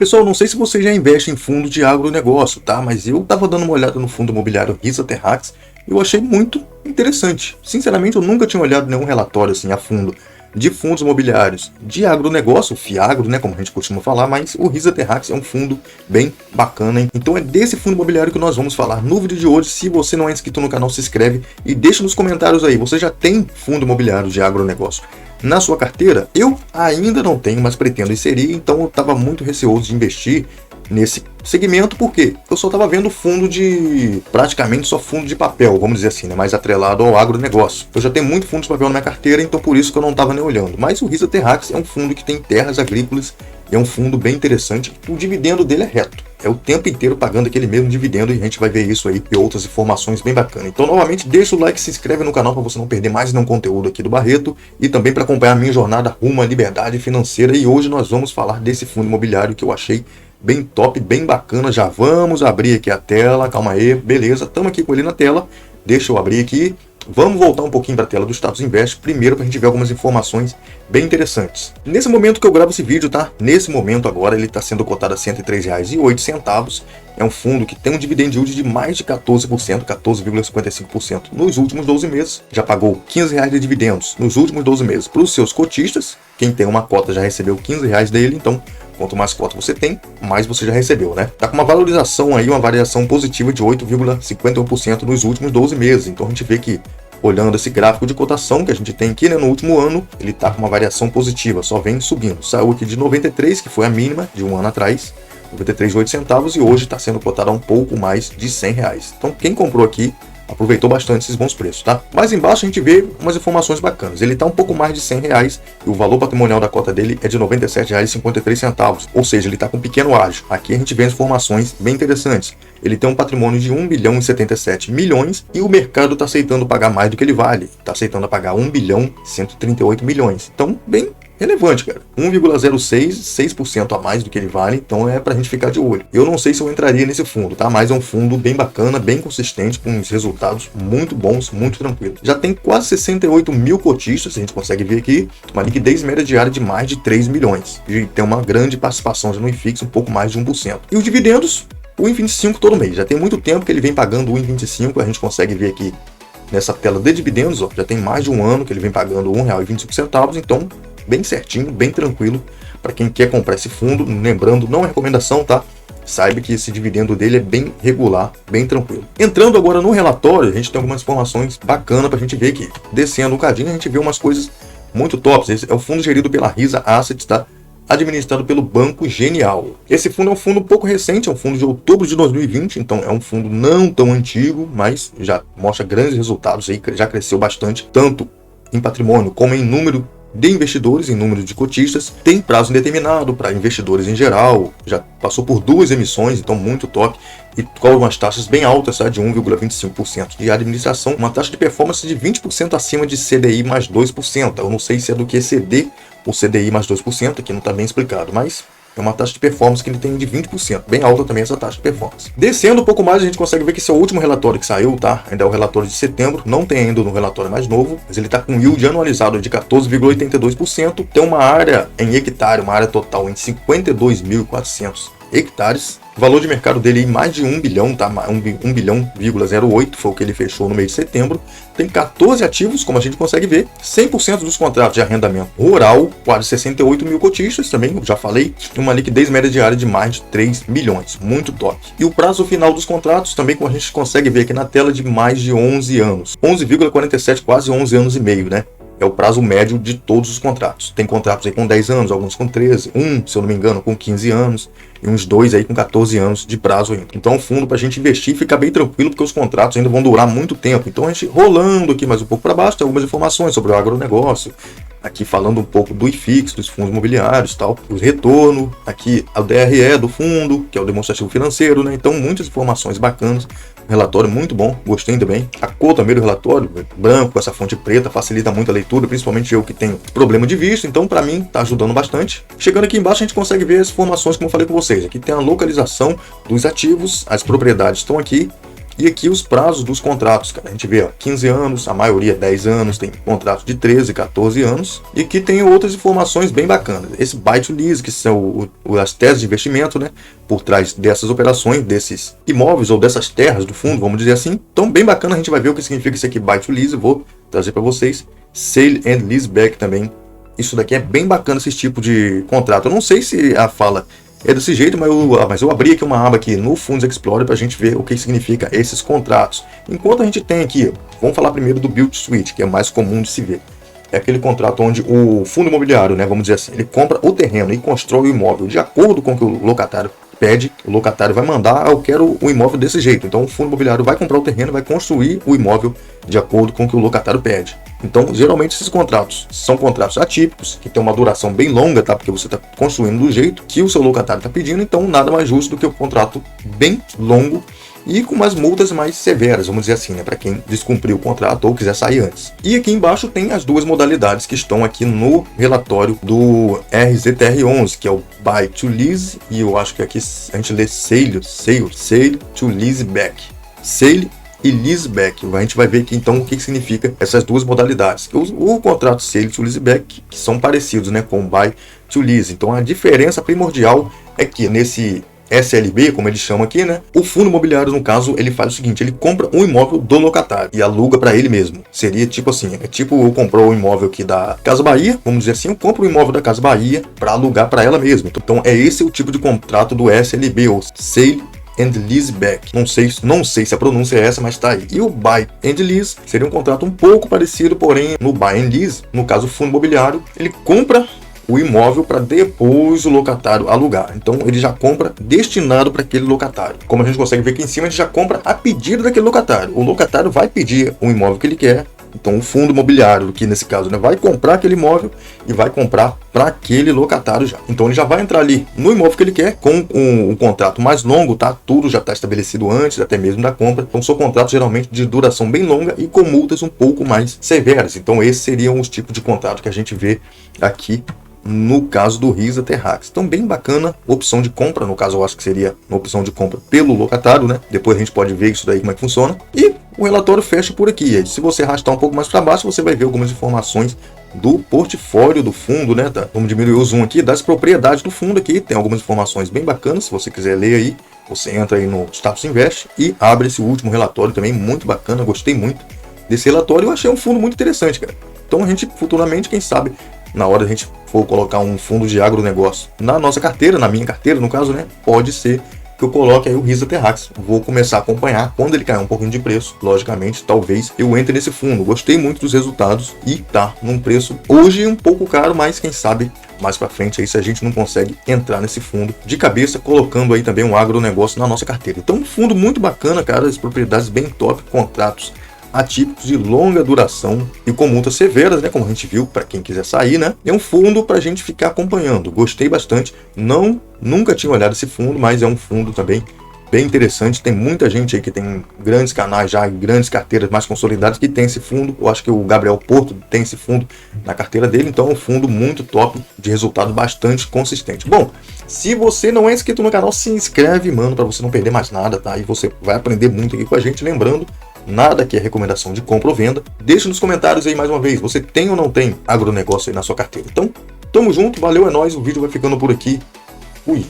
Pessoal, não sei se você já investe em fundo de agronegócio, tá? Mas eu tava dando uma olhada no fundo imobiliário Risa Terrax e eu achei muito interessante. Sinceramente, eu nunca tinha olhado nenhum relatório assim a fundo de fundos imobiliários de agronegócio, FIAGRO, né, como a gente costuma falar, mas o Risa Terrax é um fundo bem bacana, hein? Então é desse fundo imobiliário que nós vamos falar no vídeo de hoje. Se você não é inscrito no canal, se inscreve e deixa nos comentários aí, você já tem fundo imobiliário de agronegócio na sua carteira? Eu ainda não tenho, mas pretendo inserir, então eu estava muito receoso de investir nesse segmento, porque eu só estava vendo fundo praticamente só fundo de papel, vamos dizer assim, né, mais atrelado ao agronegócio. Eu já tenho muito fundo de papel na minha carteira, então por isso que eu não estava nem olhando. Mas o Risa Terrax é um fundo que tem terras agrícolas, é um fundo bem interessante, o dividendo dele é reto. É o tempo inteiro pagando aquele mesmo dividendo e a gente vai ver isso aí e outras informações bem bacanas. Então, novamente, deixa o like, se inscreve no canal para você não perder mais nenhum conteúdo aqui do Barreto e também para acompanhar a minha jornada rumo à liberdade financeira. E hoje nós vamos falar desse fundo imobiliário que eu achei bem top, bem bacana. Já vamos abrir aqui a tela, calma aí, beleza, estamos aqui com ele na tela. Deixa eu abrir aqui. Vamos voltar um pouquinho para a tela do Status Invest, primeiro para a gente ver algumas informações bem interessantes. Nesse momento que eu gravo esse vídeo, tá? Nesse momento agora ele está sendo cotado a R$ 103,08. É um fundo que tem um dividend yield de mais de 14%, 14,55% nos últimos 12 meses. Já pagou R$ 15 de dividendos nos últimos 12 meses para os seus cotistas. Quem tem uma cota já recebeu R$ 15 dele, então quanto mais cota você tem, mais você já recebeu, né? Tá com uma valorização aí, uma variação positiva de 8,51% nos últimos 12 meses. Então a gente vê que, olhando esse gráfico de cotação que a gente tem aqui, né, no último ano, ele tá com uma variação positiva, só vem subindo. Saiu aqui de 93, que foi a mínima de um ano atrás, 93,08 e hoje está sendo cotado a um pouco mais de R$ 100. Então quem comprou aqui aproveitou bastante esses bons preços, tá? Mais embaixo a gente vê umas informações bacanas. Ele está um pouco mais de R$ 100 e o valor patrimonial da cota dele é de R$ 97,53, ou seja, ele está com um pequeno ágio. Aqui a gente vê informações bem interessantes. Ele tem um patrimônio de 1 bilhão e 77 milhões e o mercado está aceitando pagar mais do que ele vale. Está aceitando pagar 1 bilhão e 138 milhões. Então, bem relevante, cara. 1,06% a mais do que ele vale, então é pra gente ficar de olho. Eu não sei se eu entraria nesse fundo, tá? Mas é um fundo bem bacana, bem consistente, com uns resultados muito bons, muito tranquilos. Já tem quase 68 mil cotistas, a gente consegue ver aqui, uma liquidez média diária de mais de 3 milhões. E tem uma grande participação já no IFIX, um pouco mais de 1%. E os dividendos, o 1,25 todo mês. Já tem muito tempo que ele vem pagando o 1,25, a gente consegue ver aqui nessa tela de dividendos, ó, já tem mais de um ano que ele vem pagando R$ 1,25, então bem certinho, bem tranquilo para quem quer comprar esse fundo. Lembrando, não é recomendação, tá? Saiba que esse dividendo dele é bem regular, bem tranquilo. Entrando agora no relatório, a gente tem algumas informações bacanas para a gente ver aqui. Descendo um cadinho, a gente vê umas coisas muito tops. Esse é o fundo gerido pela Risa Assets, tá? Administrado pelo Banco Genial. Esse fundo é um fundo um pouco recente, é um fundo de outubro de 2020, então é um fundo não tão antigo, mas já mostra grandes resultados aí, já cresceu bastante, tanto em patrimônio como em número de investidores, em número de cotistas. Tem prazo indeterminado para investidores em geral, já passou por 2 emissões, então muito top, e cobra umas taxas bem altas, tá? De 1,25% de administração, uma taxa de performance de 20% acima de CDI mais 2%. Eu não sei se é do que exceder o CDI mais 2%, aqui não está bem explicado, mas é uma taxa de performance que ele tem de 20%, bem alta também essa taxa de performance. Descendo um pouco mais, a gente consegue ver que esse é o último relatório que saiu, tá? Ainda é o relatório de setembro, não tem ainda no relatório mais novo, mas ele está com yield anualizado de 14,82%, tem uma área em hectare, uma área total em 52.400 hectares. O valor de mercado dele é mais de 1 bilhão, tá? 1 bilhão,08 foi o que ele fechou no mês de setembro. Tem 14 ativos, como a gente consegue ver. 100% dos contratos de arrendamento rural, quase 68 mil cotistas também, já falei. Uma liquidez média diária de mais de 3 milhões, muito top. E o prazo final dos contratos também, como a gente consegue ver aqui na tela, de mais de 11 anos. 11,47, quase 11 anos e meio, né? É o prazo médio de todos os contratos. Tem contratos aí com 10 anos, alguns com 13, se eu não me engano, com 15 anos, e uns 2 aí com 14 anos de prazo ainda. Então é um fundo para a gente investir e ficar bem tranquilo, porque os contratos ainda vão durar muito tempo. Então a gente rolando aqui mais um pouco para baixo, tem algumas informações sobre o agronegócio, aqui falando um pouco do IFIX, dos fundos imobiliários, tal, o retorno, aqui a DRE do fundo, que é o demonstrativo financeiro, né? Então muitas informações bacanas. Relatório muito bom, gostei também. A cor também do relatório, branco, com essa fonte preta, facilita muito a leitura, principalmente eu que tenho problema de vista, então para mim tá ajudando bastante. Chegando aqui embaixo a gente consegue ver as informações, como eu falei com vocês. Aqui tem a localização dos ativos, as propriedades estão aqui, E aqui os prazos dos contratos, cara. A gente vê, ó, 15 anos, a maioria 10 anos, tem contratos de 13, 14 anos. E aqui tem outras informações bem bacanas. Esse buy to lease, que são as teses de investimento, né? Por trás dessas operações, desses imóveis ou dessas terras do fundo, vamos dizer assim. Então, bem bacana, a gente vai ver o que significa isso aqui, buy to lease. Eu vou trazer para vocês. Sale and leaseback também. Isso daqui é bem bacana, esse tipo de contrato. Eu não sei se a fala é desse jeito, mas eu abri aqui uma aba aqui no Funds Explorer para a gente ver o que significa esses contratos. Enquanto a gente tem aqui, vamos falar primeiro do Build to Suit, que é mais comum de se ver. É aquele contrato onde o fundo imobiliário, né, vamos dizer assim, ele compra o terreno e constrói o imóvel de acordo com o que o locatário pede. O locatário vai mandar, eu quero o imóvel desse jeito. Então o fundo imobiliário vai comprar o terreno, vai construir o imóvel de acordo com o que o locatário pede. Então, geralmente esses contratos são contratos atípicos, que tem uma duração bem longa, tá? Porque você está construindo do jeito que o seu locatário está pedindo, então nada mais justo do que o contrato bem longo e com umas multas mais severas, vamos dizer assim, né? Para quem descumpriu o contrato ou quiser sair antes. E aqui embaixo tem as duas modalidades que estão aqui no relatório do RZTR11, que é o Buy to Lease, e eu acho que aqui a gente lê Sale to Leaseback. Sale e leaseback. A gente vai ver aqui então o que significa essas duas modalidades. O contrato Sale to Leaseback, que são parecidos, né, com o Buy to Lease. Então a diferença primordial é que nesse SLB, como eles chamam aqui, né, o fundo imobiliário, no caso, ele faz o seguinte: ele compra um imóvel do locatário e aluga para ele mesmo. Seria tipo assim, é tipo eu comprou um imóvel aqui da Casa Bahia, vamos dizer assim, eu compro um imóvel da Casa Bahia para alugar para ela mesma. Então é esse o tipo de contrato do SLB, ou Sale and Leaseback. Não sei se a pronúncia é essa, mas tá aí. E o Buy and Lease seria um contrato um pouco parecido, porém no Buy and Lease, no caso o fundo imobiliário, ele compra o imóvel para depois o locatário alugar. Então ele já compra destinado para aquele locatário. Como a gente consegue ver aqui em cima, a gente já compra a pedido daquele locatário. O locatário vai pedir o imóvel que ele quer. Então o fundo imobiliário, que nesse caso, né, vai comprar aquele imóvel e vai comprar para aquele locatário já. Então ele já vai entrar ali no imóvel que ele quer, com um contrato mais longo, tá? Tudo já está estabelecido antes, até mesmo da compra. Então são contratos geralmente de duração bem longa e com multas um pouco mais severas. Então esses seriam os tipos de contrato que a gente vê aqui no caso do RISA Terrax. Então bem bacana, opção de compra, no caso eu acho que seria uma opção de compra pelo locatário, né? Depois a gente pode ver isso daí, como é que funciona. E o relatório fecha por aqui. Se você arrastar um pouco mais para baixo, você vai ver algumas informações do portfólio do fundo, né? Tá? Vamos diminuir o zoom aqui, das propriedades do fundo aqui. Tem algumas informações bem bacanas, se você quiser ler aí, você entra aí no Status Invest e abre esse último relatório também, muito bacana, gostei muito desse relatório. Eu achei um fundo muito interessante, cara. Então a gente futuramente, quem sabe, na hora a gente for colocar um fundo de agronegócio na nossa carteira, na minha carteira no caso, né, pode ser que eu coloque aí o RISA Terrax. Vou começar a acompanhar quando ele cair um pouquinho de preço, logicamente, talvez eu entre nesse fundo. Gostei muito dos resultados e tá num preço hoje um pouco caro, mas quem sabe mais para frente aí se a gente não consegue entrar nesse fundo de cabeça, colocando aí também um agronegócio na nossa carteira. Então um fundo muito bacana, cara, as propriedades bem top, contratos atípicos de longa duração e com multas severas, né, como a gente viu, para quem quiser sair, né? É um fundo para a gente ficar acompanhando. Gostei bastante. Nunca tinha olhado esse fundo, mas é um fundo também bem interessante. Tem muita gente aí que tem grandes canais já, grandes carteiras mais consolidadas que tem esse fundo. Eu acho que o Gabriel Porto tem esse fundo na carteira dele, então é um fundo muito top, de resultado bastante consistente. Bom, se você não é inscrito no canal, se inscreve, mano, para você não perder mais nada, tá? E você vai aprender muito aqui com a gente, lembrando, nada aqui é recomendação de compra ou venda. Deixe nos comentários aí mais uma vez, você tem ou não tem agronegócio aí na sua carteira. Então, tamo junto, valeu, é nóis, o vídeo vai ficando por aqui. Fui!